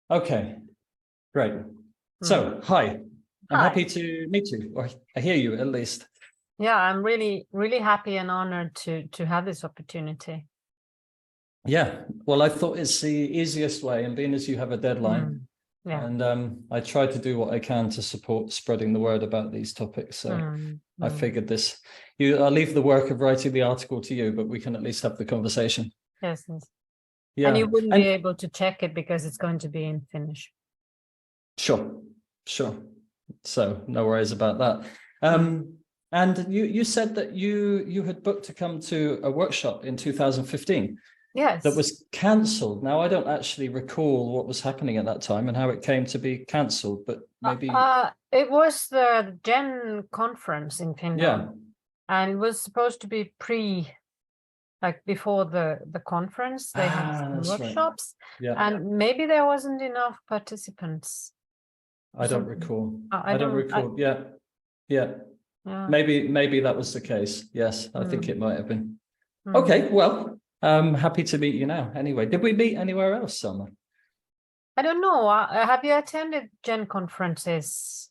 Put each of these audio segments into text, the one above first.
Okay, great. So, hi. I'm happy to meet you, or I hear you at least. Yeah, I'm really, really happy and honored to have this opportunity. Yeah, well, I thought it's the easiest way, and being as you have a deadline, and I try to do what I can to support spreading the word about these topics. So I figured this. I'll leave the work of writing the article to you, but we can at least have the conversation. Yes. Yeah. And you wouldn't be able to check it because it's going to be in Finnish. Sure. So no worries about that. And you said that you had booked to come to a workshop in 2015. Yes. That was cancelled. Now, I don't actually recall what was happening at that time and how it came to be cancelled, but maybe... it was the Gen conference in Finland. Yeah. And it was supposed to be before the conference. They had some workshops. Right. Yeah. And maybe there wasn't enough participants. I don't recall. I don't recall. Yeah. Maybe that was the case. Yes, I think it might have been. Okay, well... I'm happy to meet you now. Anyway, did we meet anywhere else, Selma? I don't know. Have you attended Gen conferences?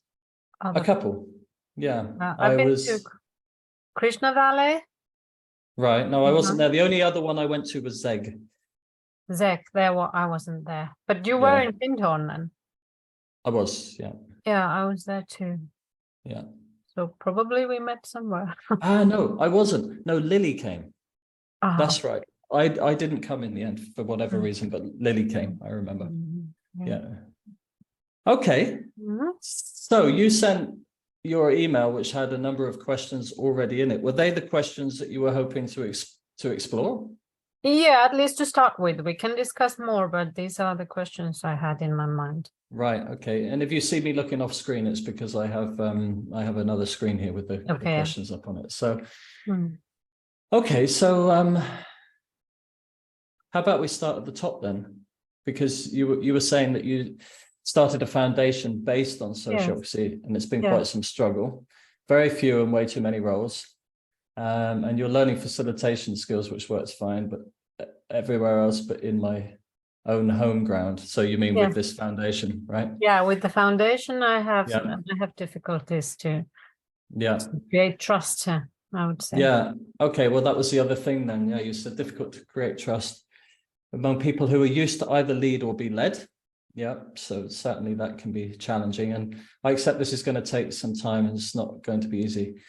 A couple. Yeah. I've been to Krishna Valley. Right. No, I wasn't there. The only other one I went to was Zeg. I wasn't there. But you were in Findhorn then? I was, yeah. Yeah, I was there too. Yeah. So probably we met somewhere. No, I wasn't. No, Lily came. That's right. I didn't come in the end for whatever reason, but Lily came, I remember. Yeah. Okay. So you sent your email, which had a number of questions already in it. Were they the questions that you were hoping to explore? Yeah, at least to start with. We can discuss more, but these are the questions I had in my mind. Right. Okay. And if you see me looking off screen, it's because I have another screen here with the questions up on it. So. Okay, so how about we start at the top then? Because you were saying that you started a foundation based on sociocracy, and it's been quite some struggle. Very few and way too many roles. And you're learning facilitation skills, which works fine, but everywhere else but in my own home ground. So you mean with this foundation, right? Yeah, with the foundation, I have difficulties to create trust. I would say. Yeah. Okay. Well, that was the other thing then. Yeah, you said difficult to create trust among people who are used to either lead or be led. Yeah. So certainly that can be challenging. And I accept this is going to take some time and it's not going to be easy.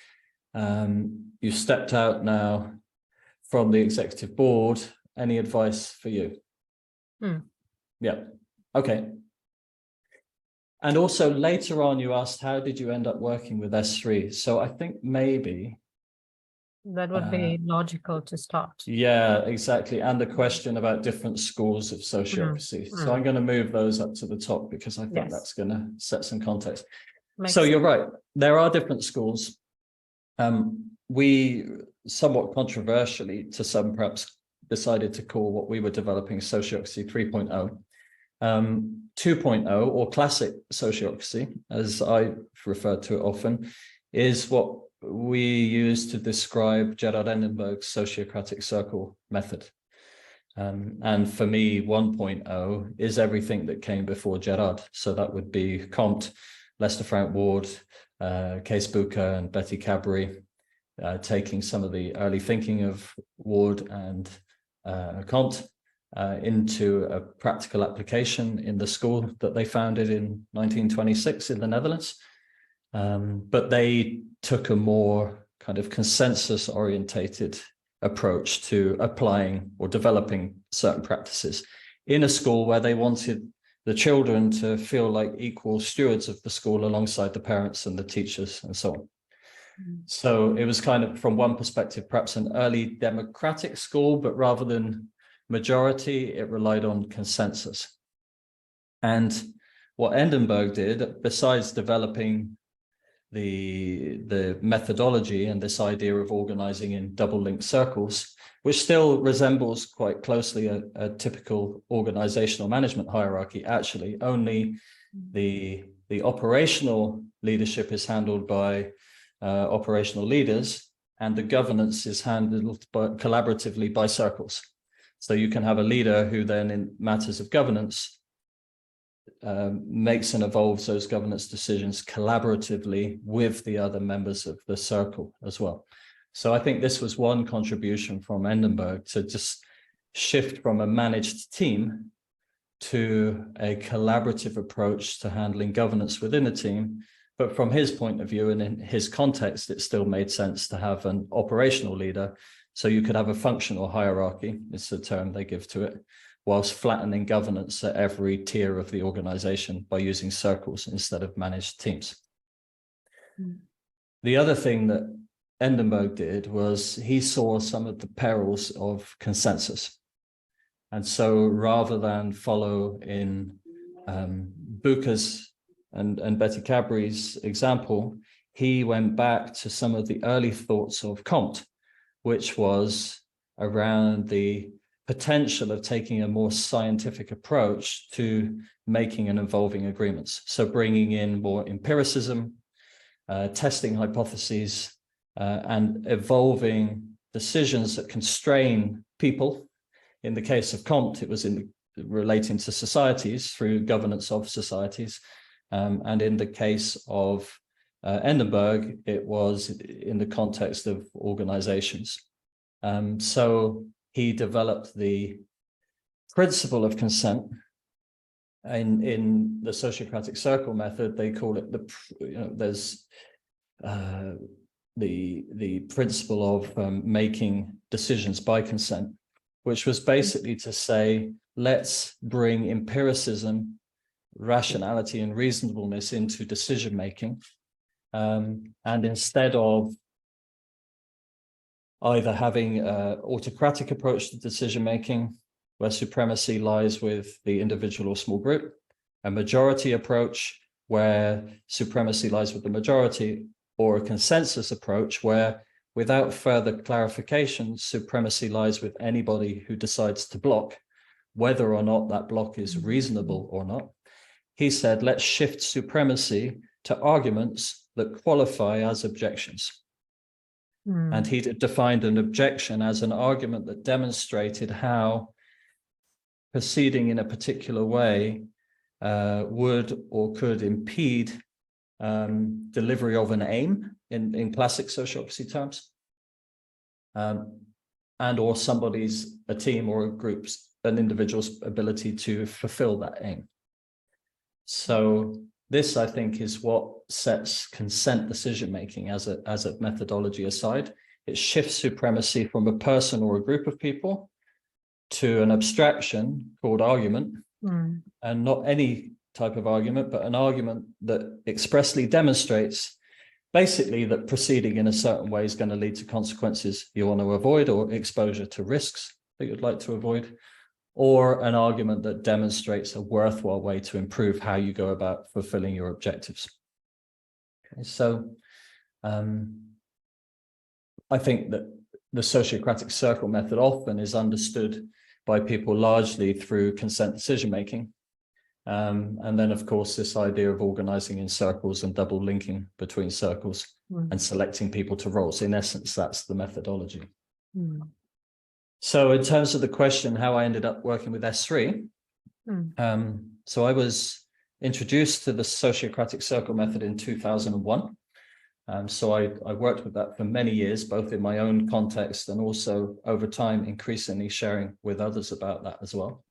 You stepped out now from the executive board. Any advice for you? Yeah. Okay. And also later on, you asked, how did you end up working with S3? So I think maybe... That would be logical to start. Yeah, exactly. And the question about different schools of sociocracy. So I'm going to move those up to the top because I think that's going to set some context. So you're right. There are different schools. We somewhat controversially to some perhaps decided to call what we were developing sociocracy 3.0. 2.0 or classic sociocracy, as I refer to it often, is what we use to describe Gerard Endenburg's sociocratic circle method. And for me, 1.0 is everything that came before Gerard. So that would be Comte, Lester Frank Ward, Cees Booker and Betty Cadbury, taking some of the early thinking of Ward and Comte into a practical application in the school that they founded in 1926 in the Netherlands. But they took a more kind of consensus orientated approach to applying or developing certain practices in a school where they wanted the children to feel like equal stewards of the school alongside the parents and the teachers and so on. So it was kind of, from one perspective, perhaps an early democratic school, but rather than majority, it relied on consensus. And what Endenburg did, besides developing the methodology and this idea of organizing in double linked circles, which still resembles quite closely a typical organizational management hierarchy, actually, only the operational leadership is handled by operational leaders, and the governance is handled collaboratively by circles. So you can have a leader who then, in matters of governance, makes and evolves those governance decisions collaboratively with the other members of the circle as well. So I think this was one contribution from Endenburg, to just shift from a managed team to a collaborative approach to handling governance within a team. But from his point of view and in his context, it still made sense to have an operational leader. So you could have a functional hierarchy, it's the term they give to it, whilst flattening governance at every tier of the organization by using circles instead of managed teams. The other thing that Endenburg did was he saw some of the perils of consensus. And so rather than follow in Buca's and Betty Cadbury's example, he went back to some of the early thoughts of Comte, which was around the potential of taking a more scientific approach to making and evolving agreements. So bringing in more empiricism, testing hypotheses, and evolving decisions that constrain people. In the case of Comte, it was relating to societies through governance of societies. And in the case of Endenburg, it was in the context of organizations. So he developed the principle of consent. In the Sociocratic Circle method, they call it there's the principle of making decisions by consent, which was basically to say, let's bring empiricism, rationality, and reasonableness into decision making. And instead of either having an autocratic approach to decision making, where supremacy lies with the individual or small group, a majority approach where supremacy lies with the majority, or a consensus approach where, without further clarification, supremacy lies with anybody who decides to block, whether or not that block is reasonable or not. He said, let's shift supremacy to arguments that qualify as objections. And he defined an objection as an argument that demonstrated how proceeding in a particular way would or could impede delivery of an aim in classic sociocracy terms, and or a team or a group's, an individual's ability to fulfill that aim. So this, I think, is what sets consent decision-making as a methodology aside. It shifts supremacy from a person or a group of people to an abstraction called argument, and not any type of argument, but an argument that expressly demonstrates basically that proceeding in a certain way is going to lead to consequences you want to avoid, or exposure to risks that you'd like to avoid, or an argument that demonstrates a worthwhile way to improve how you go about fulfilling your objectives. Okay, so I think that the Sociocratic Circle method often is understood by people largely through consent decision-making. And then, of course, this idea of organizing in circles and double linking between circles and selecting people to roles. In essence, that's the methodology. So in terms of the question, how I ended up working with S3, so I was introduced to the Sociocratic Circle method in 2001. So I worked with that for many years, both in my own context and also over time, increasingly sharing with others about that as well.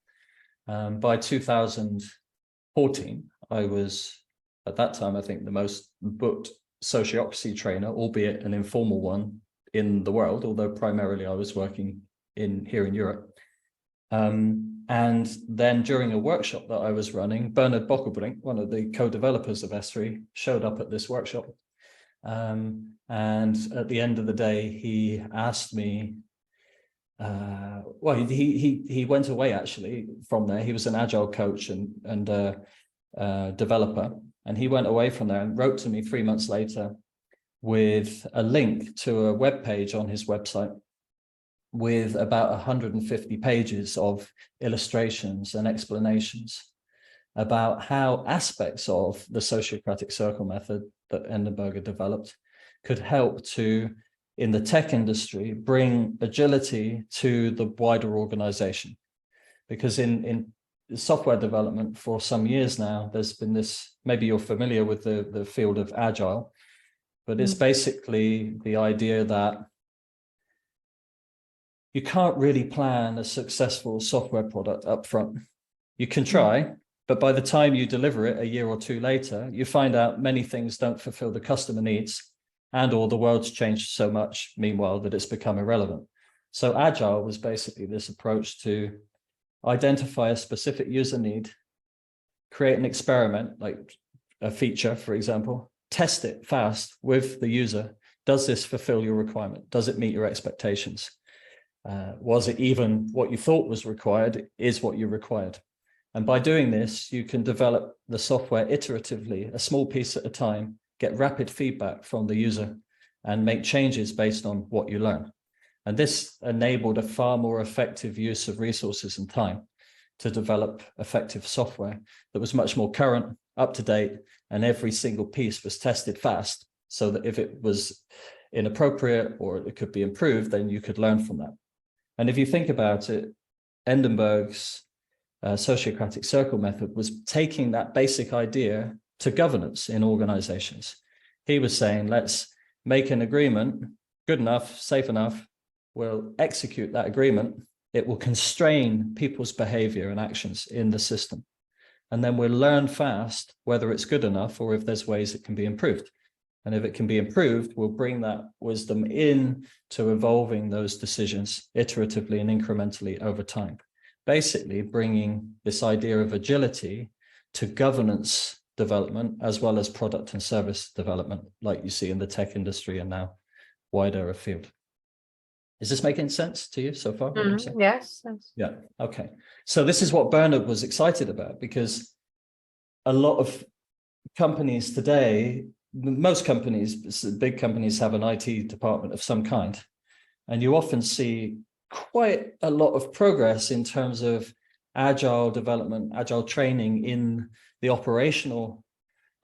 By 2014, I was, at that time, I think the most booked sociocracy trainer, albeit an informal one in the world, although primarily I was working here in Europe. And then during a workshop that I was running, Bernard Bockelbrink, one of the co-developers of S3, showed up at this workshop. And at the end of the day, he asked me, he went away actually from there. He was an agile coach and developer. And he went away from there and wrote to me 3 months later with a link to a web page on his website with about 150 pages of illustrations and explanations about how aspects of the Sociocratic Circle method that Endenburg had developed could help to, in the tech industry, bring agility to the wider organization. Because in software development for some years now, there's been this, maybe you're familiar with the field of agile, but it's basically the idea that you can't really plan a successful software product up front. You can try, but by the time you deliver it a year or two later, you find out many things don't fulfill the customer needs, and or the world's changed so much meanwhile that it's become irrelevant. So agile was basically this approach to identify a specific user need, create an experiment, like a feature, for example, test it fast with the user. Does this fulfill your requirement? Does it meet your expectations? Was it even what you thought was required is what you required? And by doing this, you can develop the software iteratively, a small piece at a time, get rapid feedback from the user, and make changes based on what you learn. And this enabled a far more effective use of resources and time to develop effective software that was much more current, up to date, and every single piece was tested fast, so that if it was inappropriate or it could be improved, then you could learn from that. And if you think about it, Endenburg's sociocratic circle method was taking that basic idea to governance in organizations. He was saying, let's make an agreement, good enough, safe enough, we'll execute that agreement. It will constrain people's behavior and actions in the system. And then we'll learn fast whether it's good enough or if there's ways it can be improved. And if it can be improved, we'll bring that wisdom in to evolving those decisions iteratively and incrementally over time. Basically bringing this idea of agility to governance development as well as product and service development, like you see in the tech industry and now wider afield. Is this making sense to you so far? Yes. Yeah. Okay. So this is what Bernard was excited about, because a lot of companies today, most companies, big companies, have an IT department of some kind. And you often see quite a lot of progress in terms of agile development, agile training in the operational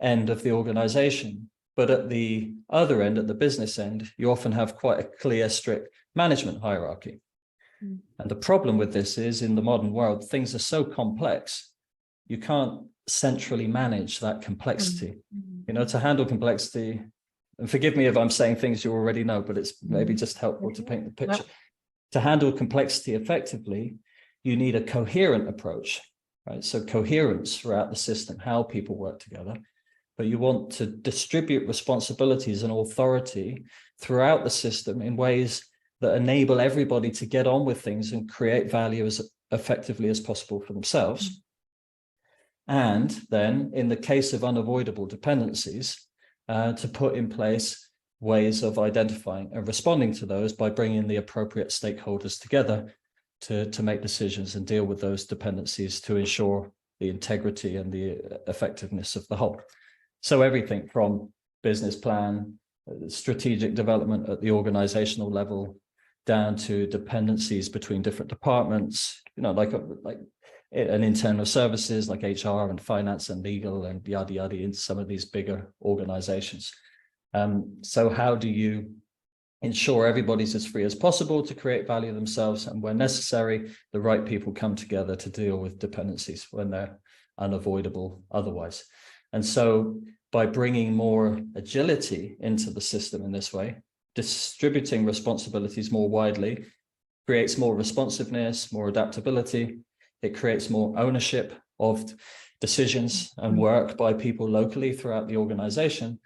end of the organization. But at the other end, at the business end, you often have quite a clear, strict management hierarchy. And the problem with this is, in the modern world, things are so complex, you can't centrally manage that complexity. You know, to handle complexity, and forgive me if I'm saying things you already know, but it's maybe just helpful to paint the picture. To handle complexity effectively, you need a coherent approach, right? So coherence throughout the system, how people work together. But you want to distribute responsibilities and authority throughout the system in ways that enable everybody to get on with things and create value as effectively as possible for themselves. And then, in the case of unavoidable dependencies, to put in place ways of identifying and responding to those by bringing the appropriate stakeholders together to make decisions and deal with those dependencies to ensure the integrity and the effectiveness of the whole. So everything from business plan, strategic development at the organizational level, down to dependencies between different departments, you know, like an internal services like HR and finance and legal and yada yada in some of these bigger organizations. So how do you ensure everybody's as free as possible to create value themselves, and where necessary, the right people come together to deal with dependencies when they're unavoidable otherwise. And so by bringing more agility into the system in this way, distributing responsibilities more widely creates more responsiveness, more adaptability. It creates more ownership of decisions and work by people locally throughout the organization.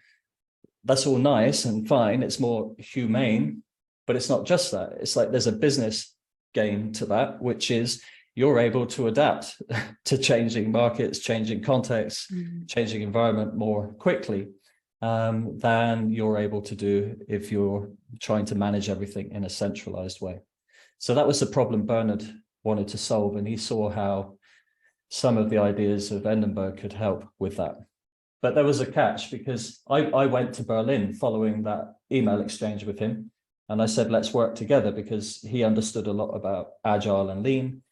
That's all nice and fine. It's more humane, but it's not just that. It's like there's a business game to that, which is you're able to adapt to changing markets, changing contexts, changing environment more quickly than you're able to do if you're trying to manage everything in a centralized way. So that was the problem Bernard wanted to solve, and he saw how some of the ideas of Endenburg could help with that. But there was a catch, because I went to Berlin following that email exchange with him, and I said, let's work together, because he understood a lot about agile and lean.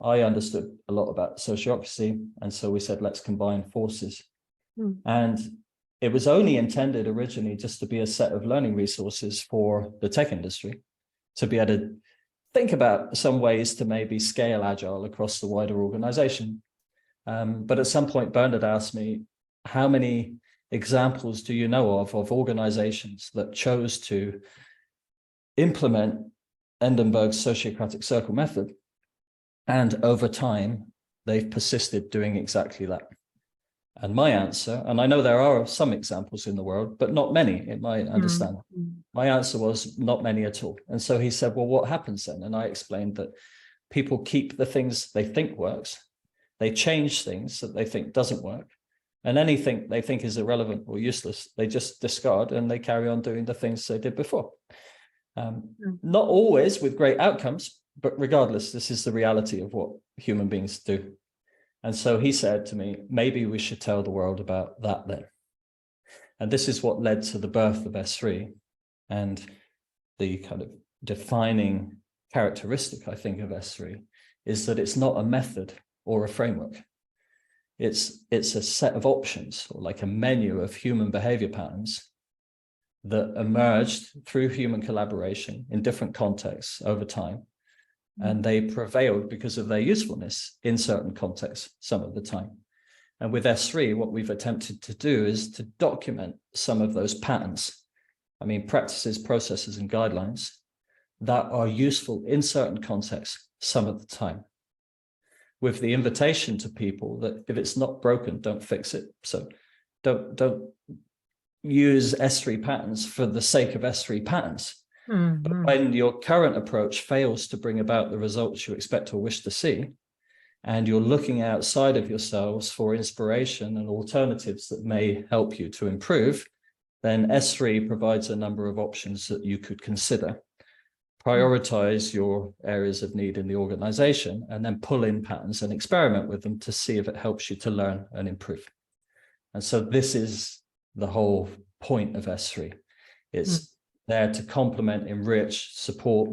I understood a lot about sociocracy, and so we said, let's combine forces. And it was only intended originally just to be a set of learning resources for the tech industry, to be able to think about some ways to maybe scale agile across the wider organization. But at some point, Bernard asked me, how many examples do you know of organizations that chose to implement Endenburg's sociocratic circle method, and over time, they've persisted doing exactly that? And my answer, and I know there are some examples in the world, but not many, in my understanding. My answer was not many at all. And so he said, well, what happens then? And I explained that people keep the things they think works, they change things that they think doesn't work, and anything they think is irrelevant or useless, they just discard and they carry on doing the things they did before. Not always with great outcomes, but regardless, this is the reality of what human beings do. And so he said to me, maybe we should tell the world about that then. And this is what led to the birth of S3. And the kind of defining characteristic, I think, of S3 is that it's not a method or a framework. It's a set of options, or like a menu of human behavior patterns that emerged through human collaboration in different contexts over time. And they prevailed because of their usefulness in certain contexts some of the time. And with S3, what we've attempted to do is to document some of those patterns. I mean, practices, processes, and guidelines that are useful in certain contexts some of the time, with the invitation to people that if it's not broken, don't fix it. So don't use S3 patterns for the sake of S3 patterns. But when your current approach fails to bring about the results you expect or wish to see, and you're looking outside of yourselves for inspiration and alternatives that may help you to improve, then S3 provides a number of options that you could consider. Prioritize your areas of need in the organization, and then pull in patterns and experiment with them to see if it helps you to learn and improve. And so this is the whole point of S3. It's there to complement, enrich, support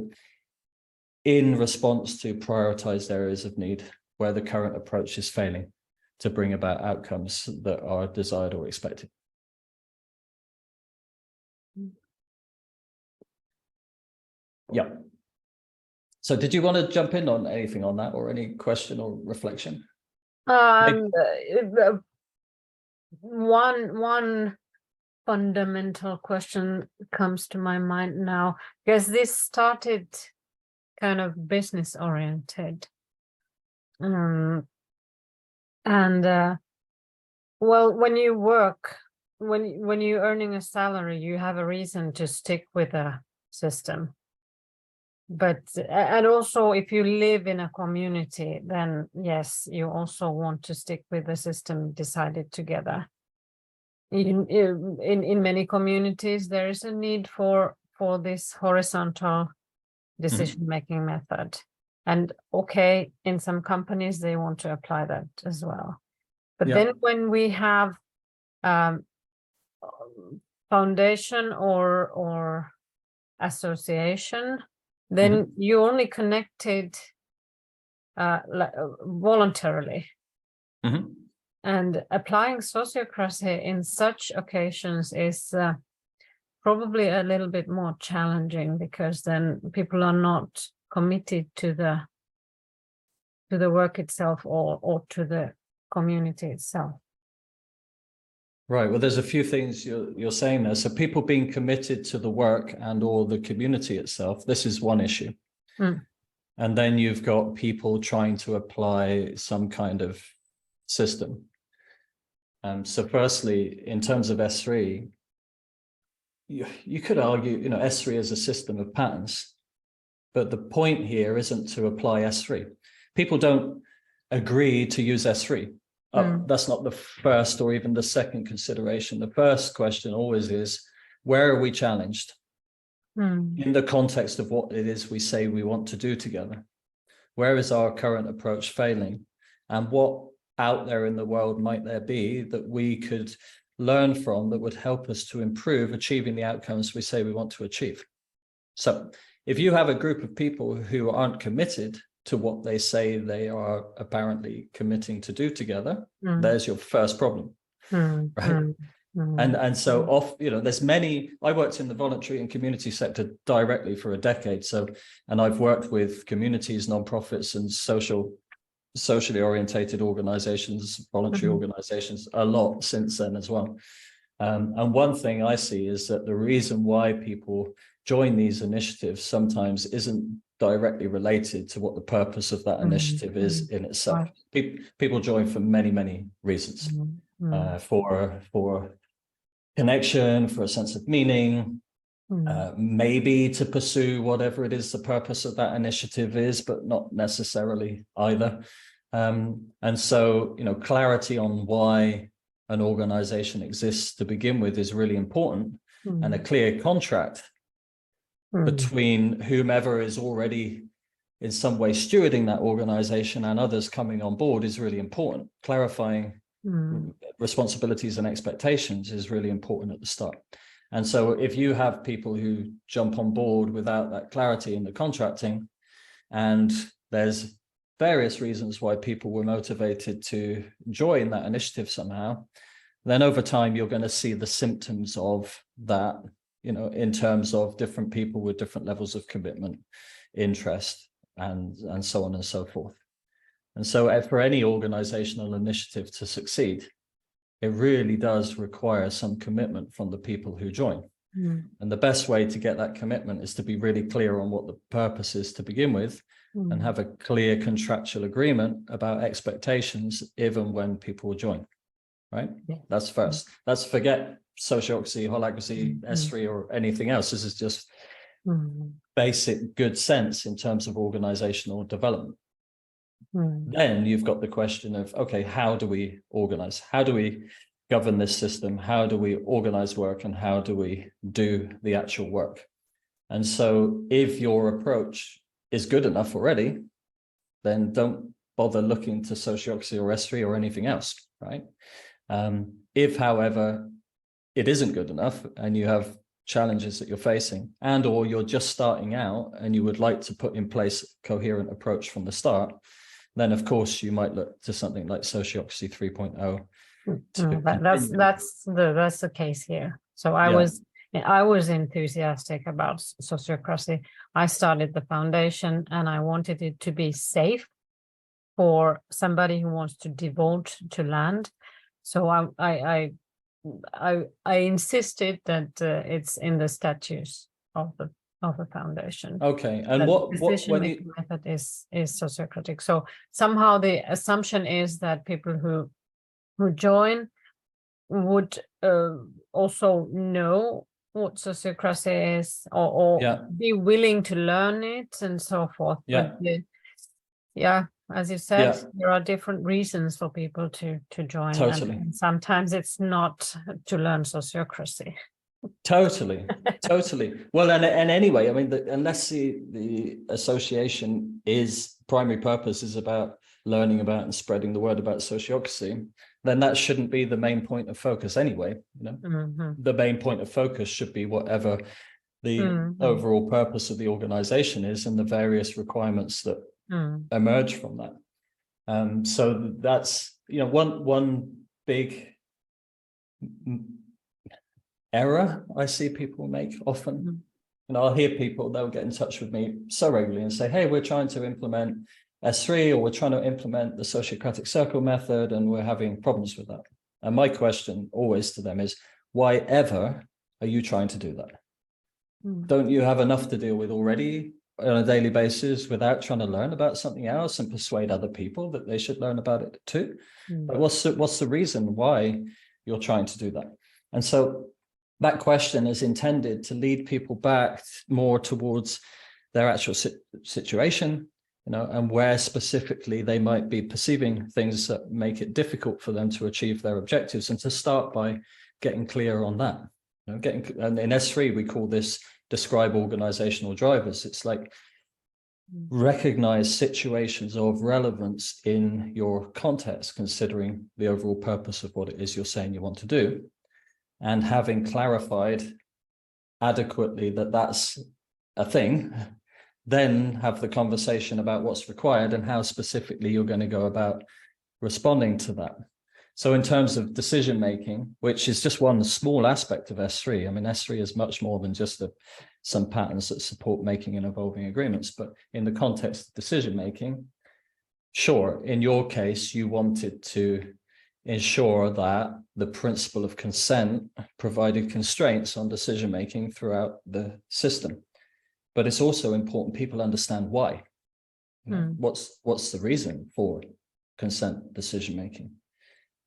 in response to prioritized areas of need where the current approach is failing to bring about outcomes that are desired or expected. Yeah. So did you want to jump in on anything on that, or any question or reflection? One fundamental question comes to my mind now, because this started kind of business oriented. Well, when you work, when you're earning a salary, you have a reason to stick with a system. But, and also if you live in a community, then yes, you also want to stick with the system decided together. In many communities, there is a need for this horizontal decision-making method. And okay, in some companies, they want to apply that as well. But then when we have foundation or association, then you only connected voluntarily. And applying sociocracy in such occasions is probably a little bit more challenging, because then people are not committed to the work itself or to the community itself. Right. Well, there's a few things you're saying there. So people being committed to the work and or the community itself, this is one issue. And then you've got people trying to apply some kind of system. So firstly, in terms of S3, you could argue, S3 is a system of patterns, but the point here isn't to apply S3. People don't agree to use S3. That's not the first or even the second consideration. The first question always is, where are we challenged in the context of what it is we say we want to do together? Where is our current approach failing? And what out there in the world might there be that we could learn from that would help us to improve achieving the outcomes we say we want to achieve? So if you have a group of people who aren't committed to what they say they are apparently committing to do together, there's your first problem, right? And so there's many. I worked in the voluntary and community sector directly for a decade. And I've worked with communities, nonprofits, and social socially orientated organizations, voluntary organizations, a lot since then as well. And one thing I see is that the reason why people join these initiatives sometimes isn't directly related to what the purpose of that initiative is in itself. People join for many, many reasons, for connection, for a sense of meaning, maybe to pursue whatever it is the purpose of that initiative is, but not necessarily either. And so, clarity on why an organization exists to begin with is really important, and a clear contract between whomever is already in some way stewarding that organization and others coming on board is really important. Clarifying responsibilities and expectations is really important at the start. And so if you have people who jump on board without that clarity in the contracting, and there's various reasons why people were motivated to join that initiative somehow, then over time, you're going to see the symptoms of that, in terms of different people with different levels of commitment, interest, and so on and so forth. And so for any organizational initiative to succeed, it really does require some commitment from the people who join. And the best way to get that commitment is to be really clear on what the purpose is to begin with, and have a clear contractual agreement about expectations even when people join, right? That's first. Let's forget sociocracy, holacracy, S3 or anything else. This is just basic good sense in terms of organizational development. Then you've got the question of, okay, how do we organize? How do we govern this system? How do we organize work? And how do we do the actual work? And so if your approach is good enough already, then don't bother looking to sociocracy or S3 or anything else, right? If, however, it isn't good enough and you have challenges that you're facing, and or you're just starting out and you would like to put in place a coherent approach from the start, then of course you might look to something like sociocracy 3.0. That's the case here. So I was enthusiastic about sociocracy. I started the foundation and I wanted it to be safe for somebody who wants to devote to land. So I insisted that it's in the statutes of the foundation. Okay, and what decision-making method is sociocratic. So somehow the assumption is that people who join would also know what sociocracy is, or be willing to learn it and so forth. But as you said, there are different reasons for people to join. Totally. And sometimes it's not to learn sociocracy. Totally. Well, and anyway, I mean, unless the association primary purpose is about learning about and spreading the word about sociocracy, then that shouldn't be the main point of focus anyway. The main point of focus should be whatever the overall purpose of the organization is and the various requirements that emerge from that. So that's one big error I see people make often. And I'll hear people, they'll get in touch with me so regularly and say, hey, we're trying to implement S3, or we're trying to implement the Sociocratic Circle method, and we're having problems with that. And my question always to them is, why ever are you trying to do that? Don't you have enough to deal with already on a daily basis without trying to learn about something else and persuade other people that they should learn about it too? But what's the reason why you're trying to do that? And so that question is intended to lead people back more towards their actual situation, and where specifically they might be perceiving things that make it difficult for them to achieve their objectives, and to start by getting clear on that. And in S3, we call this describe organizational drivers. It's like recognize situations of relevance in your context, considering the overall purpose of what it is you're saying you want to do, and having clarified adequately that that's a thing, then have the conversation about what's required and how specifically you're going to go about responding to that. So in terms of decision making, which is just one small aspect of S3, I mean, S3 is much more than just some patterns that support making and evolving agreements, but in the context of decision making, sure, in your case, you wanted to ensure that the principle of consent provided constraints on decision-making throughout the system. But it's also important people understand why. You know, what's the reason for consent decision-making?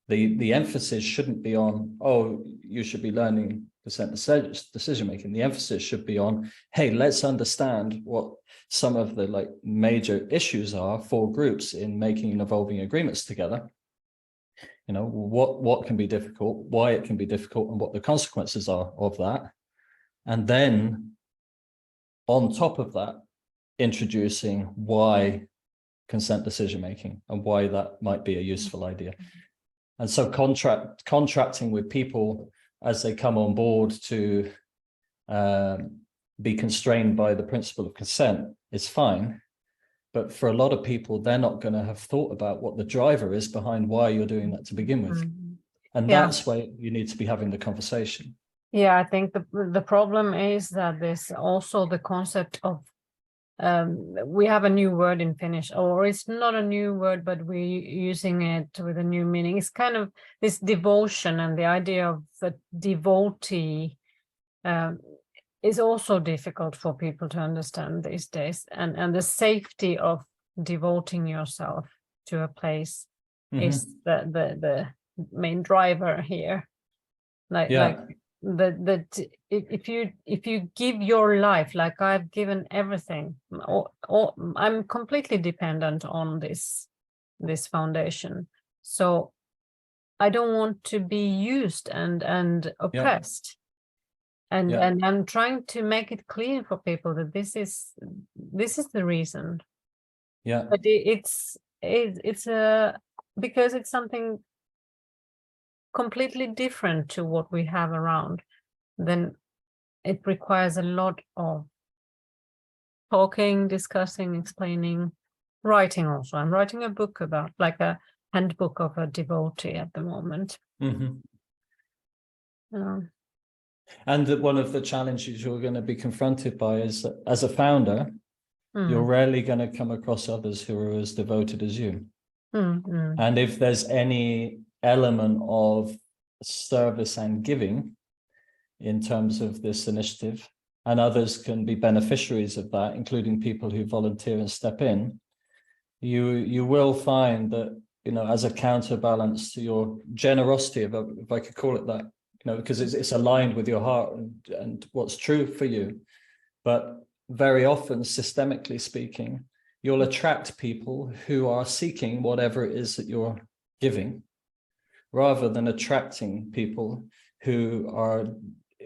The emphasis shouldn't be on, oh, you should be learning consent decision-making. The emphasis should be on, hey, let's understand what some of the like major issues are for groups in making and evolving agreements together. You know, what can be difficult, why it can be difficult, and what the consequences are of that. And then on top of that, introducing why consent decision-making and why that might be a useful idea. And so contracting with people as they come on board to be constrained by the principle of consent is fine. But for a lot of people, they're not going to have thought about what the driver is behind why you're doing that to begin with. And that's why you need to be having the conversation. Yeah, I think the problem is that there's also the concept of, we have a new word in Finnish, or it's not a new word, but we're using it with a new meaning. It's kind of this devotion, and the idea of the devotee is also difficult for people to understand these days. And the safety of devoting yourself to a place is the main driver here. Like if you give your life, like I've given everything, I'm completely dependent on this foundation. So I don't want to be used and oppressed. And I'm trying to make it clear for people that this is the reason. Yeah. But it's because it's something completely different to what we have around, then it requires a lot of talking, discussing, explaining, writing also. I'm writing a book about, like a handbook of a devotee at the moment. And one of the challenges you're going to be confronted by is that as a founder, you're rarely going to come across others who are as devoted as you. And if there's any element of service and giving in terms of this initiative, and others can be beneficiaries of that, including people who volunteer and step in, you will find that, you know, as a counterbalance to your generosity, if I could call it that, you know, because it's aligned with your heart and what's true for you. But very often, systemically speaking, you'll attract people who are seeking whatever it is that you're giving, rather than attracting people who are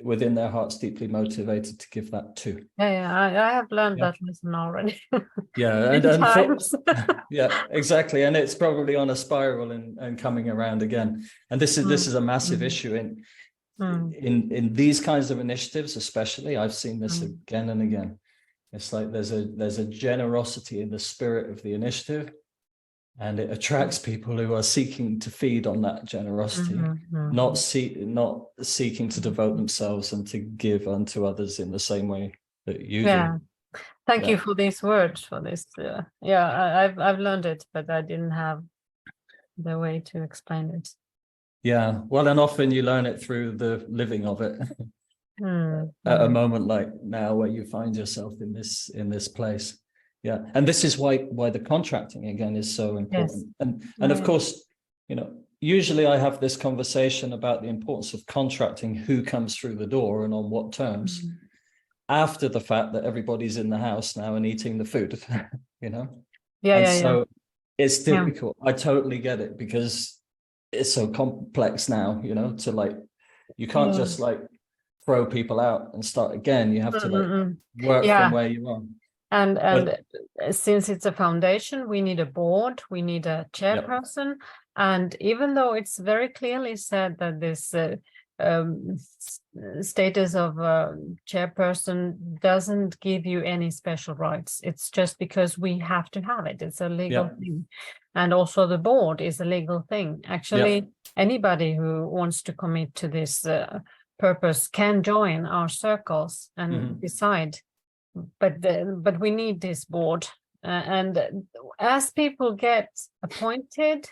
within their hearts deeply motivated to give that too. I have learned that lesson already. Yeah, exactly. And it's probably on a spiral and coming around again. And this is a massive issue in these kinds of initiatives, especially. I've seen this again and again. It's like there's a generosity in the spirit of the initiative, and it attracts people who are seeking to feed on that generosity, not seeking to devote themselves and to give unto others in the same way that you do. Thank you for these words, for this. I've learned it, but I didn't have the way to explain it. Yeah, well, and often you learn it through the living of it. At a moment like now, where you find yourself in this place. Yeah, and this is why the contracting again is so important. And of course, you know, usually I have this conversation about the importance of contracting who comes through the door and on what terms, after the fact that everybody's in the house now and eating the food, you know. So it's difficult. I totally get it, because it's so complex now, you know, to like, you can't just like throw people out and start again. You have to like work from where you are. And since it's a foundation, we need a board, we need a chairperson. And even though it's very clearly said that this status of chairperson doesn't give you any special rights, it's just because we have to have it. It's a legal thing. And also the board is a legal thing. Actually, anybody who wants to commit to this purpose can join our circles and decide. But we need this board And as people get appointed,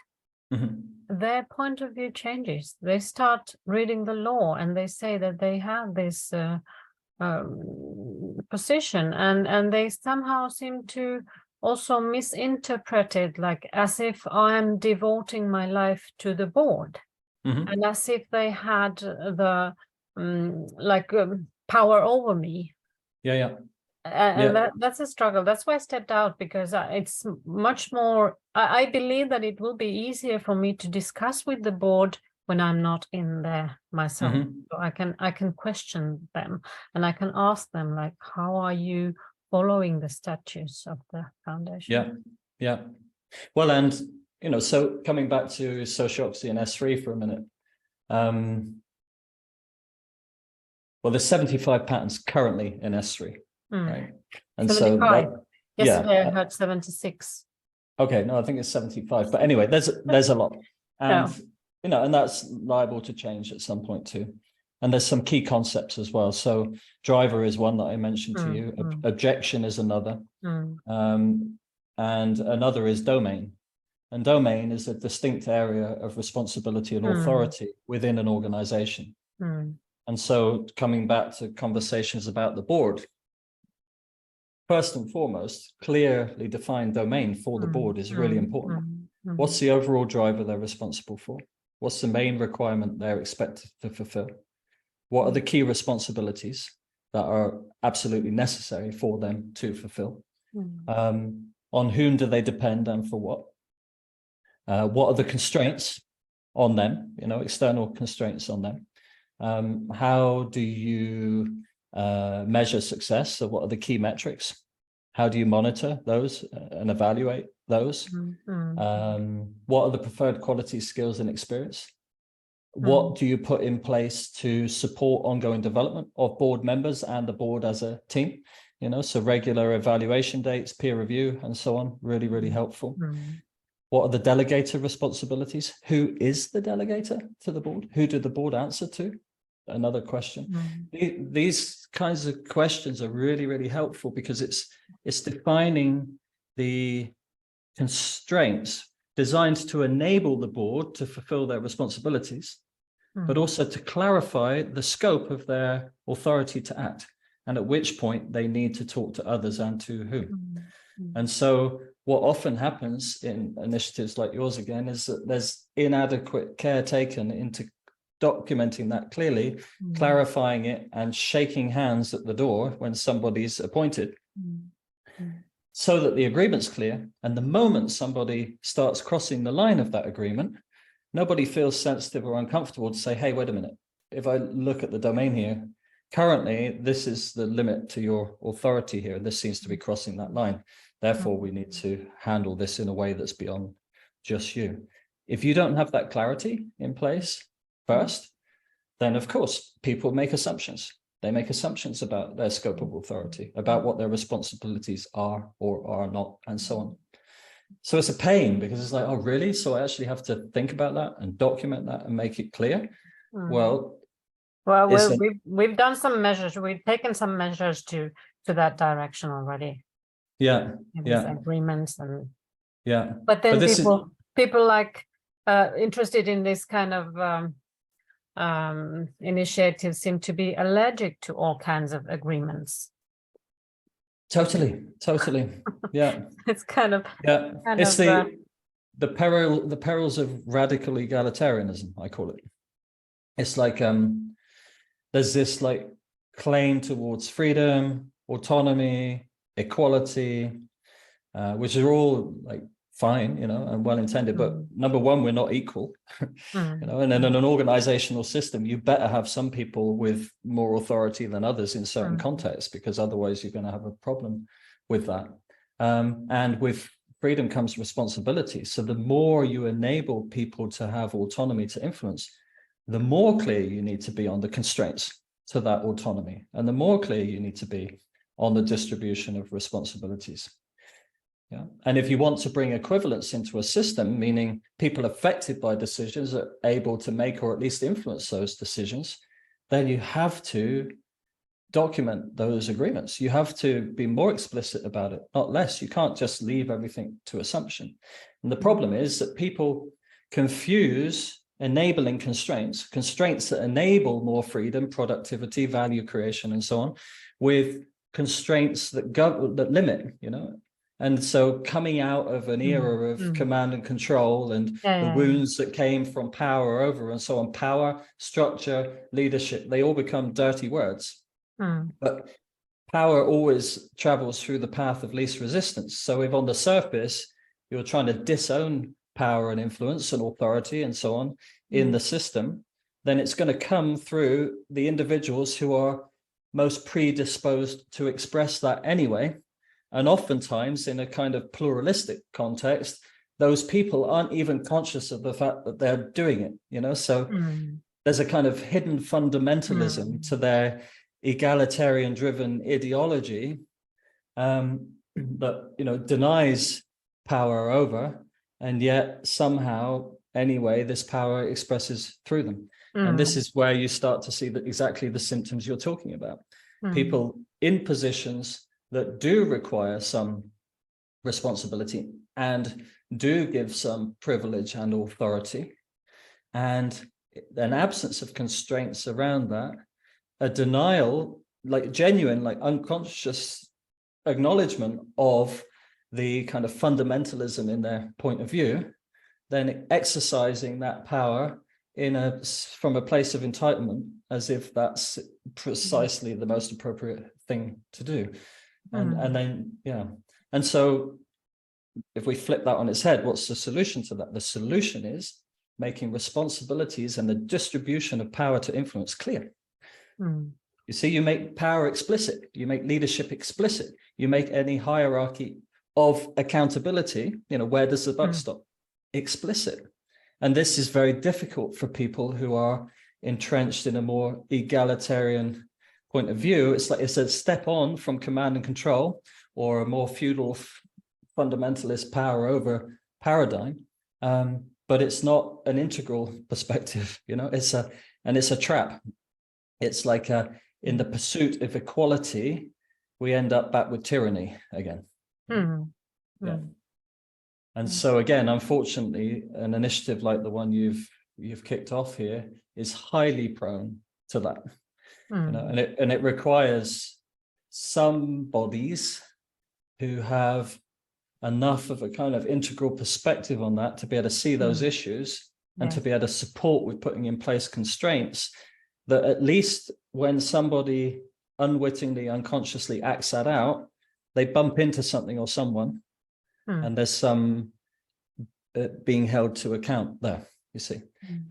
their point of view changes. They start reading the law and they say that they have this position, and they somehow seem to also misinterpret it, like as if I'm devoting my life to the board, and as if they had the power over me. And that's a struggle. That's why I stepped out, because it's much more, I believe that it will be easier for me to discuss with the board when I'm not in there myself. So I can question them, and I can ask them, like, how are you following the statutes of the foundation? Well, and so coming back to sociocracy and S3 for a minute. Well, there's 75 patents currently in S3. Right. And 75. So yesterday I heard 76. Okay, no, I think it's 75. But anyway, there's a lot. And and that's liable to change at some point too. And there's some key concepts as well. So driver is one that I mentioned to you. Objection is another. And another is domain. And domain is a distinct area of responsibility and authority within an organization. And so coming back to conversations about the board, first and foremost, clearly defined domain for the board is really important. What's the overall driver they're responsible for? What's the main requirement they're expected to fulfill? What are the key responsibilities that are absolutely necessary for them to fulfill? On whom do they depend and for what? What are the constraints on them, external constraints on them? How do you measure success? So what are the key metrics? How do you monitor those and evaluate those? What are the preferred qualities, skills, and experience? What do you put in place to support ongoing development of board members and the board as a team? So regular evaluation dates, peer review, and so on. Really, really helpful. What are the delegator responsibilities? Who is the delegator to the board? Who did the board answer to? Another question. These kinds of questions are really, really helpful, because it's defining the constraints designed to enable the board to fulfill their responsibilities, but also to clarify the scope of their authority to act, and at which point they need to talk to others and to whom. And so what often happens in initiatives like yours again is that there's inadequate care taken into documenting that clearly, clarifying it, and shaking hands at the door when somebody's appointed, so that the agreement's clear. And the moment somebody starts crossing the line of that agreement, nobody feels sensitive or uncomfortable to say, hey, wait a minute, if I look at the domain here, currently this is the limit to your authority here, and this seems to be crossing that line. Therefore, we need to handle this in a way that's beyond just you. If you don't have that clarity in place first, then of course people make assumptions. They make assumptions about their scope of authority, about what their responsibilities are or are not, and so on. So it's a pain, because it's like, oh really? So I actually have to think about that and document that and make it clear. Well, we've done some measures. We've taken some measures to that direction already. Agreements and but then people like interested in this kind of initiatives seem to be allergic to all kinds of agreements. Totally. It's kind of it's the perils of radical egalitarianism, I call it. It's like there's this like claim towards freedom, autonomy, equality, which are all like fine, and well intended, but number one, we're not equal. And in an organizational system, you better have some people with more authority than others in certain contexts, because otherwise you're going to have a problem with that. And with freedom comes responsibility. So the more you enable people to have autonomy to influence, the more clear you need to be on the constraints to that autonomy, and the more clear you need to be on the distribution of responsibilities. And if you want to bring equivalence into a system, meaning people affected by decisions are able to make or at least influence those decisions, then you have to document those agreements. You have to be more explicit about it, not less. You can't just leave everything to assumption. And the problem is that people confuse enabling constraints that enable more freedom, productivity, value creation, and so on, with constraints that limit, And so coming out of an era of command and control and the wounds that came from power over and so on, power, structure, leadership, they all become dirty words. But power always travels through the path of least resistance. So if on the surface, you're trying to disown power and influence and authority and so on in the system, then it's going to come through the individuals who are most predisposed to express that anyway. And oftentimes in a kind of pluralistic context, those people aren't even conscious of the fact that they're doing it, So there's a kind of hidden fundamentalism to their egalitarian driven ideology that, denies power over, and yet somehow anyway, this power expresses through them. And this is where you start to see that exactly the symptoms you're talking about. People in positions that do require some responsibility and do give some privilege and authority, and an absence of constraints around that, a denial, like genuine, like unconscious acknowledgement of the kind of fundamentalism in their point of view, then exercising that power from a place of entitlement, as if that's precisely the most appropriate thing to do. And so if we flip that on its head, what's the solution to that? The solution is making responsibilities and the distribution of power to influence clear. You see, you make power explicit, you make leadership explicit, you make any hierarchy of accountability, where does the buck stop? Explicit. And this is very difficult for people who are entrenched in a more egalitarian point of view. It's like it's a step on from command and control, or a more feudal fundamentalist power over paradigm. But it's not an integral perspective, it's a trap. It's like in the pursuit of equality, we end up back with tyranny again. And so again, unfortunately, an initiative like the one you've kicked off here is highly prone to that. And it requires some bodies who have enough of a kind of integral perspective on that to be able to see those issues and to be able to support with putting in place constraints that at least when somebody unwittingly, unconsciously acts that out, they bump into something or someone, and there's some being held to account there, you see.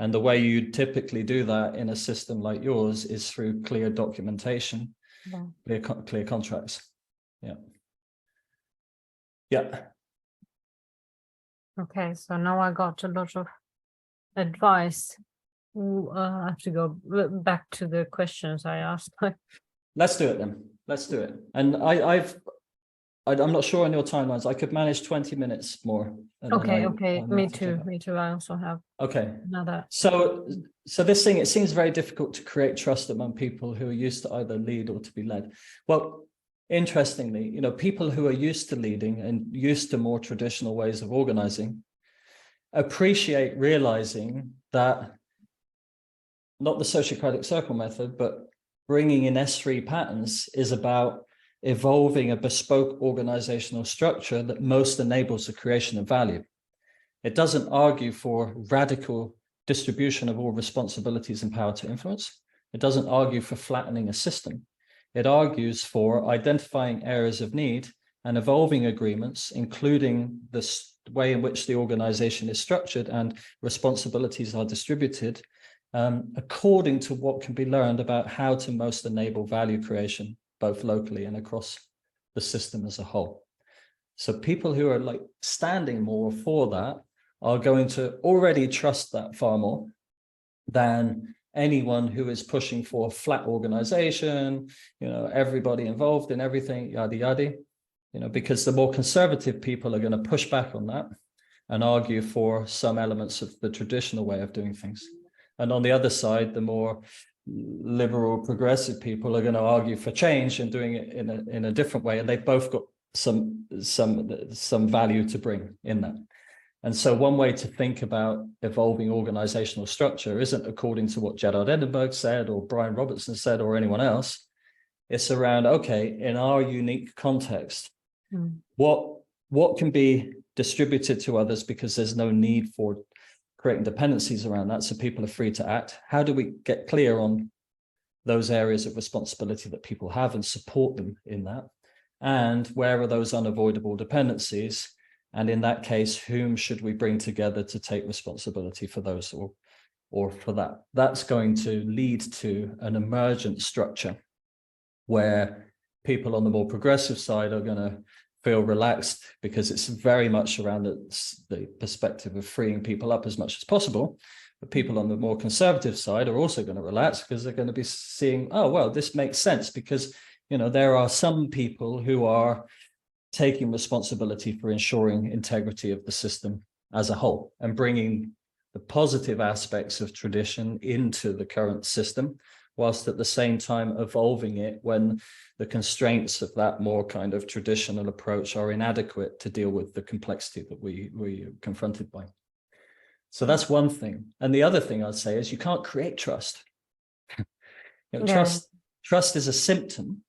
And the way you typically do that in a system like yours is through clear documentation, clear contracts. Okay, so now I got a lot of advice. I have to go back to the questions I asked. Let's do it then. Let's do it. And I'm not sure on your timelines. I could manage 20 minutes more. Okay. Me too. I also have another. So this thing, it seems very difficult to create trust among people who are used to either lead or to be led. Well, interestingly, people who are used to leading and used to more traditional ways of organizing appreciate realizing that not the Sociocratic circle method, but bringing in S3 patterns is about evolving a bespoke organizational structure that most enables the creation of value. It doesn't argue for radical distribution of all responsibilities and power to influence. It doesn't argue for flattening a system. It argues for identifying areas of need and evolving agreements, including the way in which the organization is structured and responsibilities are distributed, according to what can be learned about how to most enable value creation, both locally and across the system as a whole. So people who are like standing more for that are going to already trust that far more than anyone who is pushing for flat organization, everybody involved in everything, yada, yada, because the more conservative people are going to push back on that and argue for some elements of the traditional way of doing things. And on the other side, the more liberal progressive people are going to argue for change and doing it in a different way, and they've both got some value to bring in that. And so one way to think about evolving organizational structure isn't according to what Gerard Edinburgh said or Brian Robertson said or anyone else. It's around, okay, in our unique context, what can be distributed to others because there's no need for creating dependencies around that, so people are free to act. How do we get clear on those areas of responsibility that people have and support them in that? And where are those unavoidable dependencies? And in that case, whom should we bring together to take responsibility for those or for that? That's going to lead to an emergent structure where people on the more progressive side are going to feel relaxed, because it's very much around the perspective of freeing people up as much as possible. But people on the more conservative side are also going to relax, because they're going to be seeing, oh, well, this makes sense, because, you know, there are some people who are taking responsibility for ensuring integrity of the system as a whole and bringing the positive aspects of tradition into the current system, whilst at the same time evolving it when the constraints of that more kind of traditional approach are inadequate to deal with the complexity that we are confronted by. So that's one thing. And the other thing I'd say is you can't create trust. Trust is a symptom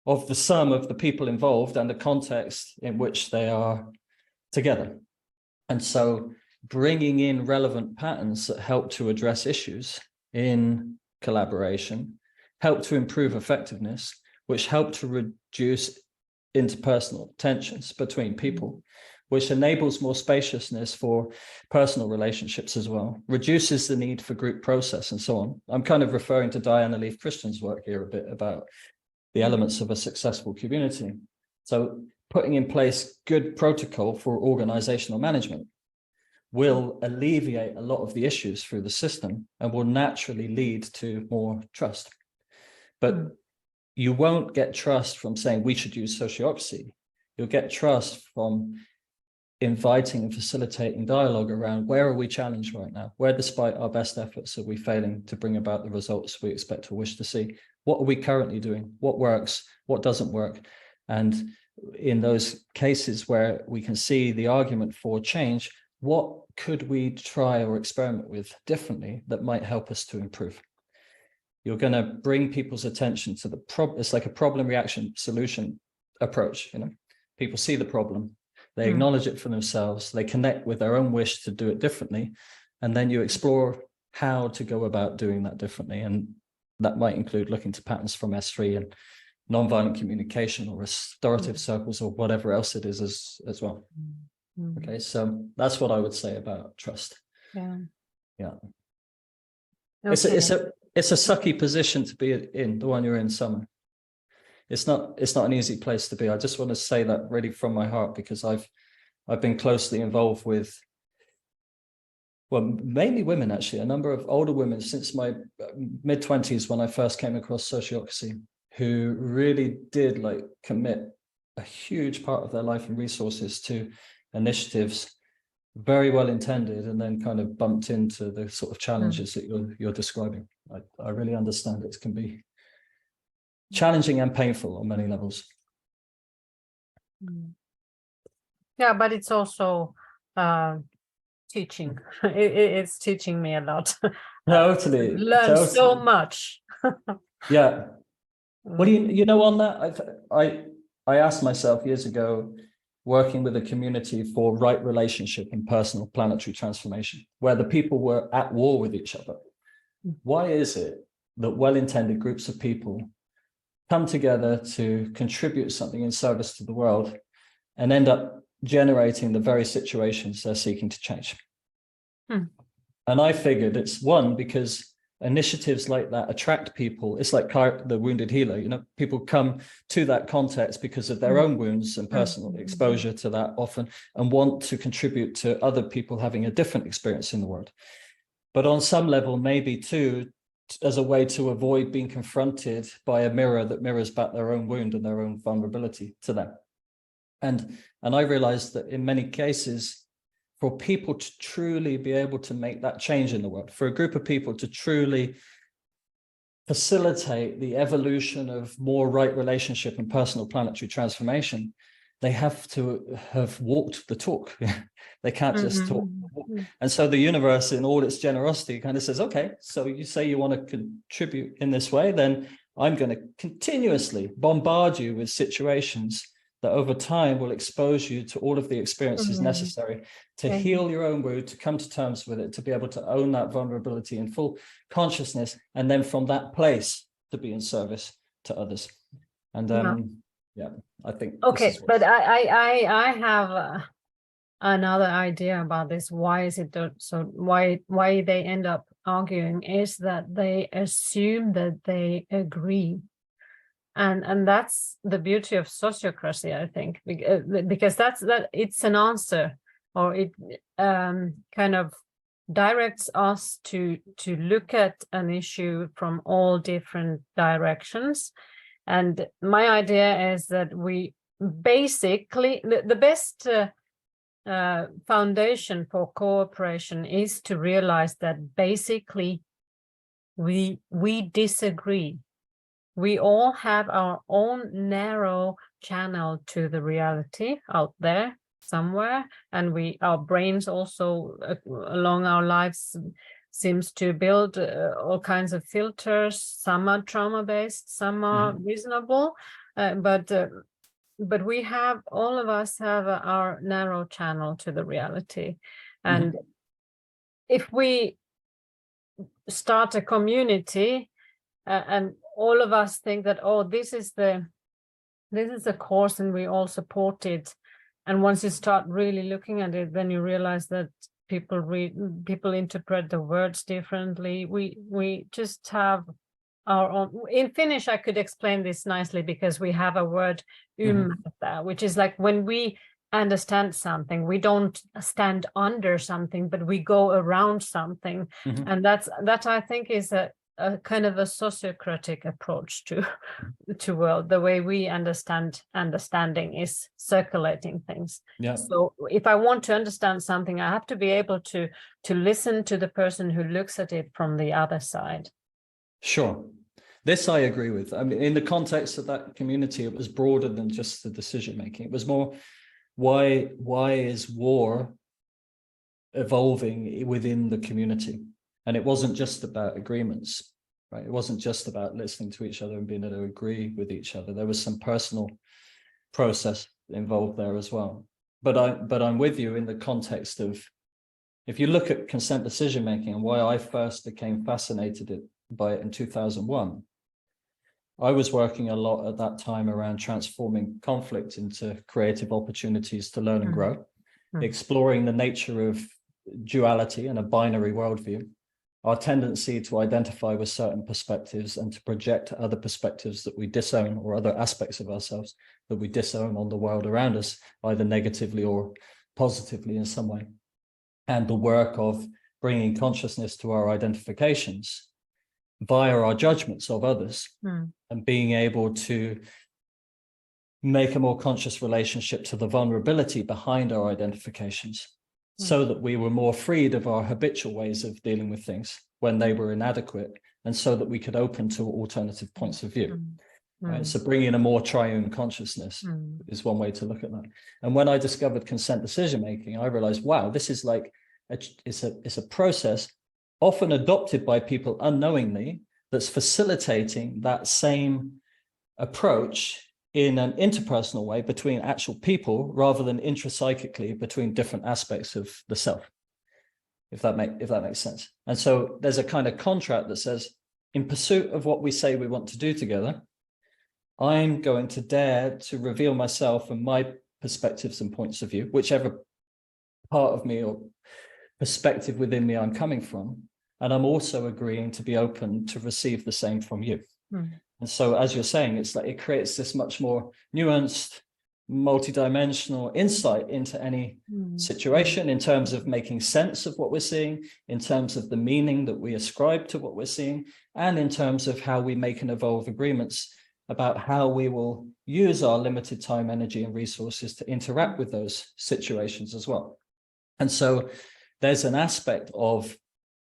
of the sum of the people involved and the context in which they are together. And so bringing in relevant patterns that help to address issues in collaboration, help to improve effectiveness, which help to reduce interpersonal tensions between people, which enables more spaciousness for personal relationships as well, reduces the need for group process and so on. I'm kind of referring to Diana Leaf Christian's work here a bit about the elements of a successful community. So putting in place good protocol for organizational management will alleviate a lot of the issues through the system and will naturally lead to more trust. But you won't get trust from saying we should use sociocracy. You'll get trust from inviting and facilitating dialogue around where are we challenged right now? Where, despite our best efforts, are we failing to bring about the results we expect or wish to see? What are we currently doing? What works? What doesn't work? And in those cases where we can see the argument for change, what could we try or experiment with differently that might help us to improve? You're going to bring people's attention to the problem. It's like a problem reaction solution approach. You know, people see the problem, they acknowledge it for themselves, they connect with their own wish to do it differently, and then you explore how to go about doing that differently. And that might include looking to patterns from S3 and nonviolent communication or restorative circles or whatever else it is as well. Okay, so that's what I would say about trust. Yeah. Okay. It's a sucky position to be in, the one you're in, Summer. It's not an easy place to be. I just want to say that really from my heart, because I've been closely involved with, well, mainly women actually, a number of older women since my mid-20s when I first came across sociocracy, who really did like commit a huge part of their life and resources to initiatives very well intended, and then kind of bumped into the sort of challenges that you're describing. I really understand it can be challenging and painful on many levels. Yeah, but it's also teaching. It's teaching me a lot. Totally. Learn so much. Yeah. Well, you know, on that, I asked myself years ago, working with a community for right relationship and personal planetary transformation, where the people were at war with each other. Why is it that well-intended groups of people come together to contribute something in service to the world and end up generating the very situations they're seeking to change? And I figured it's one, because initiatives like that attract people. It's like the wounded healer, you know, people come to that context because of their own wounds and personal exposure to that often, and want to contribute to other people having a different experience in the world. But on some level, maybe too, as a way to avoid being confronted by a mirror that mirrors back their own wound and their own vulnerability to them. And I realized that in many cases, for people to truly be able to make that change in the world, for a group of people to truly facilitate the evolution of more right relationship and personal planetary transformation, they have to have walked the talk. They can't just talk. And so the universe, in all its generosity, kind of says, okay, so you say you want to contribute in this way, then I'm going to continuously bombard you with situations that over time will expose you to all of the experiences necessary to heal your own wound, to come to terms with it, to be able to own that vulnerability in full consciousness, and then from that place to be in service to others. And yeah, I think. Okay, but I have another idea about this. Why is it so? Why they end up arguing is that they assume that they agree. And that's the beauty of sociocracy, I think, because it's an answer, or it kind of directs us to look at an issue from all different directions. And my idea is that we basically, the best foundation for cooperation is to realize that basically we disagree. We all have our own narrow channel to the reality out there somewhere, and our brains also along our lives seems to build all kinds of filters. Some are trauma-based, some are reasonable, but we have, all of us have our narrow channel to the reality. And if we start a community and all of us think that, oh, this is the course and we all support it, and once you start really looking at it, then you realize that people interpret the words differently. We just have our own. In Finnish, I could explain this nicely because we have a word ymmärtää, which is like when we understand something, we don't stand under something, but we go around something. And that I think is a kind of a sociocratic approach to world. The way we understanding is circulating things. So if I want to understand something, I have to be able to listen to the person who looks at it from the other side. Sure. This I agree with. I mean, in the context of that community, it was broader than just the decision making. It was more, why is war evolving within the community? And it wasn't just about agreements, right? It wasn't just about listening to each other and being able to agree with each other. There was some personal process involved there as well. But I'm with you in the context of, if you look at consent decision making and why I first became fascinated by it in 2001, I was working a lot at that time around transforming conflict into creative opportunities to learn and grow, exploring the nature of duality and a binary worldview, our tendency to identify with certain perspectives and to project other perspectives that we disown, or other aspects of ourselves that we disown on the world around us, either negatively or positively in some way. And the work of bringing consciousness to our identifications via our judgments of others, and being able to make a more conscious relationship to the vulnerability behind our identifications, so that we were more freed of our habitual ways of dealing with things when they were inadequate, and so that we could open to alternative points of view. Right? So bringing a more triune consciousness is one way to look at that. And when I discovered consent decision making, I realized, wow, this is like it's a process often adopted by people unknowingly that's facilitating that same approach in an interpersonal way between actual people, rather than intrapsychically between different aspects of the self, if that makes sense. And so there's a kind of contract that says, in pursuit of what we say we want to do together, I'm going to dare to reveal myself and my perspectives and points of view, whichever part of me or perspective within me I'm coming from. And I'm also agreeing to be open to receive the same from you. And so, as you're saying, it's like it creates this much more nuanced, multidimensional insight into any situation, in terms of making sense of what we're seeing, in terms of the meaning that we ascribe to what we're seeing, and in terms of how we make and evolve agreements about how we will use our limited time, energy, and resources to interact with those situations as well. And so there's an aspect of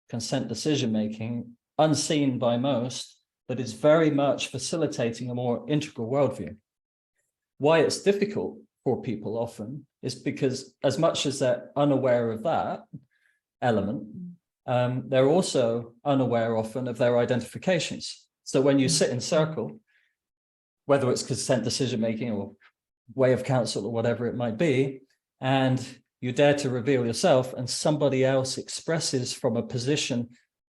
consent decision making unseen by most that is very much facilitating a more integral worldview. Why it's difficult for people often is because as much as they're unaware of that element, they're also unaware often of their identifications. So when you sit in circle, whether it's consent decision-making or way of counsel or whatever it might be, and you dare to reveal yourself and somebody else expresses from a position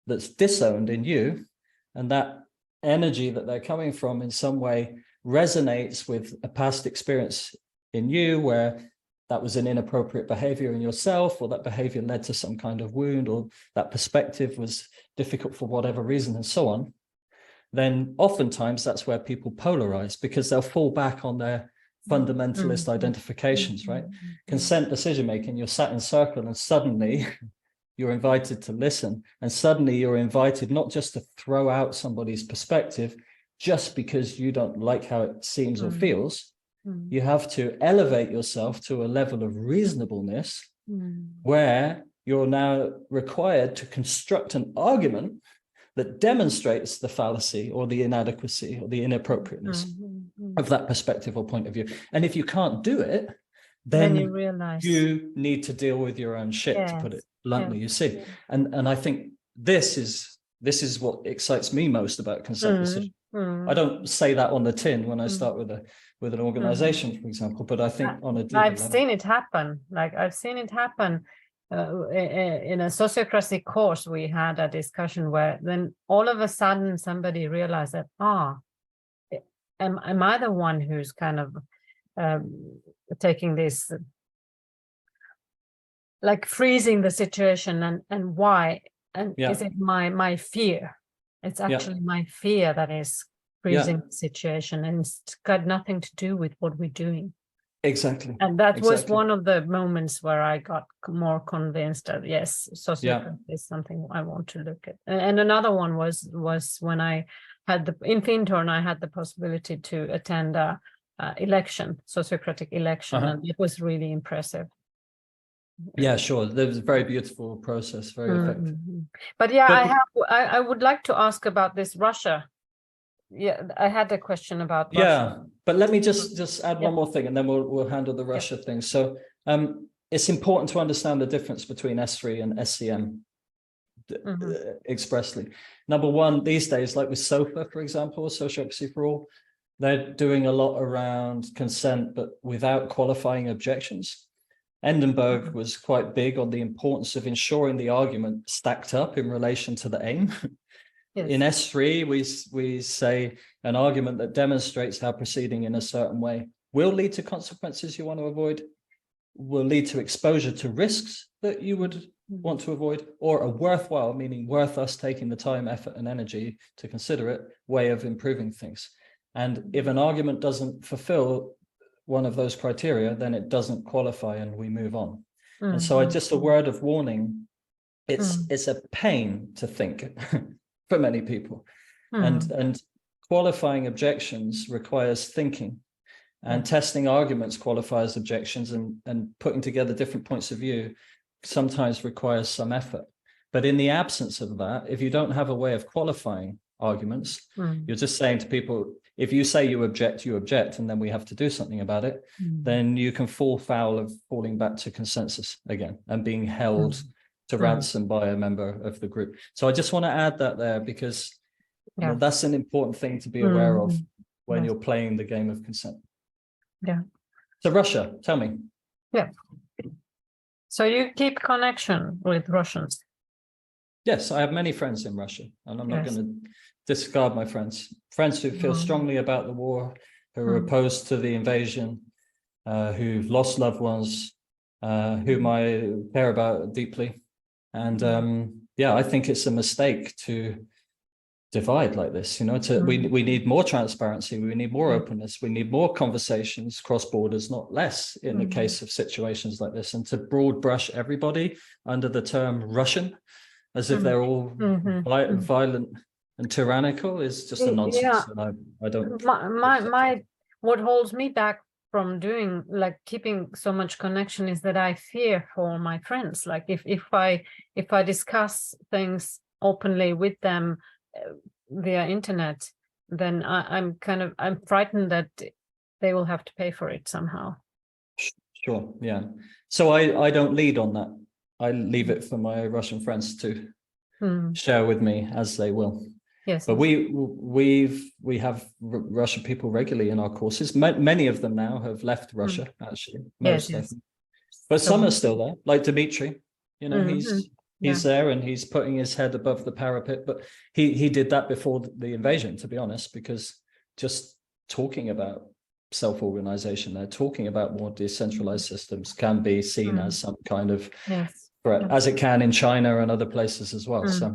that's disowned in you, and that energy that they're coming from in some way resonates with a past experience in you where that was an inappropriate behavior in yourself, or that behavior led to some kind of wound, or that perspective was difficult for whatever reason and so on, then oftentimes that's where people polarize, because they'll fall back on their fundamentalist identifications, right? Consent decision-making, you're sat in circle and suddenly you're invited to listen, and suddenly you're invited not just to throw out somebody's perspective just because you don't like how it seems or feels. You have to elevate yourself to a level of reasonableness where you're now required to construct an argument that demonstrates the fallacy or the inadequacy or the inappropriateness of that perspective or point of view. And if you can't do it, then you realize you need to deal with your own shit, to put it bluntly, you see. And I think this is what excites me most about consent decision. I don't say that on the tin when I start with an organization, for example, but I think on a deeper I've level. seen it happen. Like I've seen it happen in a sociocracy course. We had a discussion where then all of a sudden somebody realized that, am I the one who's kind of taking this, like freezing the situation, and why? And is it my fear? It's actually my fear that is freezing the situation, and it's got nothing to do with what we're doing. Exactly. And that was one of the moments where I got more convinced that yes, sociocracy is something I want to look at. And another one was when I had in Fintorn, I had the possibility to attend a election, sociocratic election, and it was really impressive. Yeah, sure. There was a very beautiful process, very effective. But yeah, I would like to ask about this Russia. Yeah, I had a question about Russia. But let me just add one more thing, and then we'll handle the Russia thing. So it's important to understand the difference between S3 and SCM expressly. Number one, these days, like with SOFA, for example, Sociocracy for All, they're doing a lot around consent, but without qualifying objections. Endenberg was quite big on the importance of ensuring the argument stacked up in relation to the aim. In S3, we say an argument that demonstrates how proceeding in a certain way will lead to consequences you want to avoid, will lead to exposure to risks that you would want to avoid, or a worthwhile, meaning worth us taking the time, effort, and energy to consider it, way of improving things. And if an argument doesn't fulfill one of those criteria, then it doesn't qualify and we move on. And so just a word of warning, it's a pain to think for many people. And qualifying objections requires thinking, and testing arguments qualifies objections, and putting together different points of view sometimes requires some effort. But in the absence of that, if you don't have a way of qualifying arguments, you're just saying to people, if you say you object, and then we have to do something about it, then you can fall foul of falling back to consensus again and being held to ransom by a member of the group. So I just want to add that there, because you know, that's an important thing to be aware of when you're playing the game of consent. So Russia, tell me. So you keep connection with Russians? Yes, I have many friends in Russia, and I'm not going to discard my friends who feel strongly about the war, who are opposed to the invasion, who've lost loved ones, whom I care about deeply. And I think it's a mistake to divide like this. You know, we need more transparency, we need more openness, we need more conversations cross borders, not less, in the case of situations like this. And to broad brush everybody under the term Russian, as if they're all violent and tyrannical, is just a nonsense. And I don't. What holds me back from doing, like, keeping so much connection is that I fear for my friends. Like if I discuss things openly with them, via internet, then I'm frightened that they will have to pay for it somehow. Sure, yeah. So I don't lead on that. I leave it for my Russian friends to share with me as they will. Yes. But we have Russian people regularly in our courses. Many of them now have left Russia, actually. Most of them. But some are still there, like Dmitry. You know, he's there and he's putting his head above the parapet. But he did that before the invasion, to be honest, because just talking about self-organization, they're talking about more decentralized systems can be seen as some kind of threat, as it can in China and other places as well. So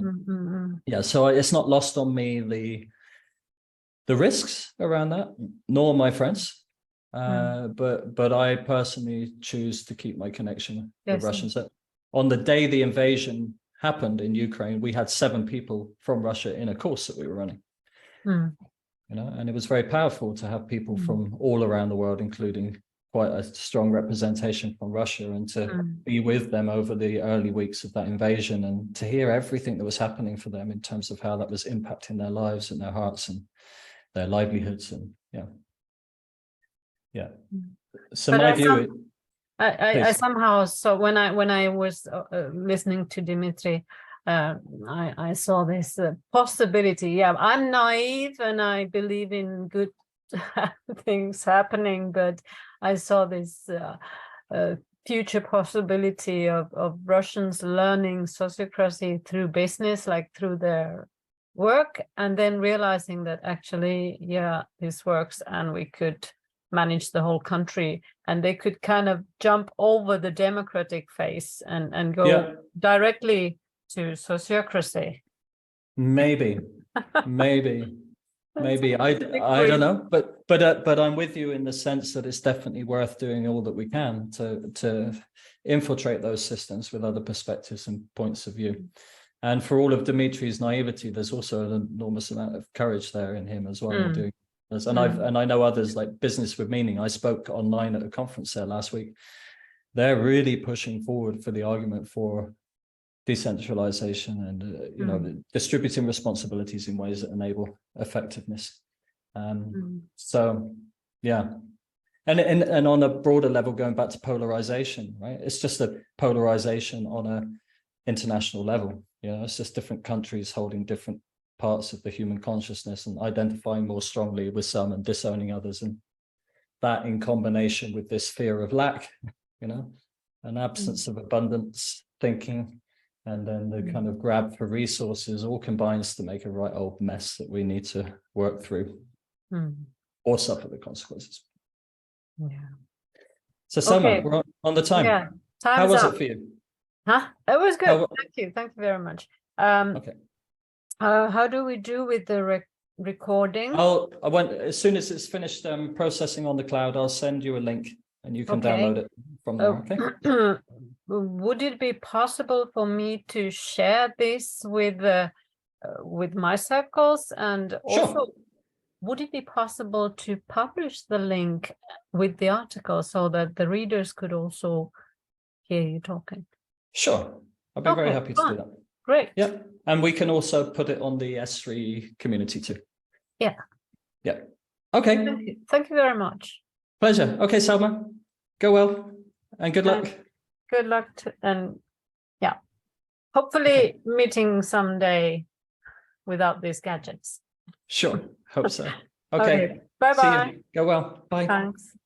yeah, so it's not lost on me the risks around that, nor my friends. But I personally choose to keep my connection with Russians. On the day the invasion happened in Ukraine, we had 7 people from Russia in a course that we were running. You know, and it was very powerful to have people from all around the world, including quite a strong representation from Russia, and to be with them over the early weeks of that invasion and to hear everything that was happening for them in terms of how that was impacting their lives and their hearts and their livelihoods. And so but my view I somehow, so when I was listening to Dmitry, I saw this possibility. Yeah, I'm naive and I believe in good things happening, but I saw this future possibility of Russians learning sociocracy through business, like through their work, and then realizing that actually, yeah, this works and we could manage the whole country, and they could kind of jump over the democratic phase and go directly to sociocracy. Maybe I don't know, but I'm with you in the sense that it's definitely worth doing all that we can to infiltrate those systems with other perspectives and points of view. And for all of Dmitry's naivety, there's also an enormous amount of courage there in him as well in doing this. And I know others like Business with Meaning. I spoke online at a conference there last week. They're really pushing forward for the argument for decentralization and you know, distributing responsibilities in ways that enable effectiveness. So yeah, and on a broader level, going back to polarization, right? It's just a polarization on a international level. You know, it's just different countries holding different parts of the human consciousness and identifying more strongly with some and disowning others, and that in combination with this fear of lack, you know, an absence of abundance thinking, and then the kind of grab for resources all combines to make a right old mess that we need to work through or suffer the consequences. Yeah. So Selma, we're on the time. Yeah, how was it for you? It was good. Thank you very much. How do we do with the recording? As soon as it's finished processing on the cloud, I'll send you a link and you can download it from there. Okay. Would it be possible for me to share this with my circles, and also would it be possible to publish the link with the article so that the readers could also hear you talking? Sure, I'll be very happy to do that. Great. Yeah, and we can also put it on the S3 community too. Yeah. Okay. Thank you very much. Pleasure. Okay, Selma, go well and good luck. Good luck and yeah, hopefully meeting someday without these gadgets. Sure, hope so. Okay. Bye-bye. Go well. Bye. Thanks.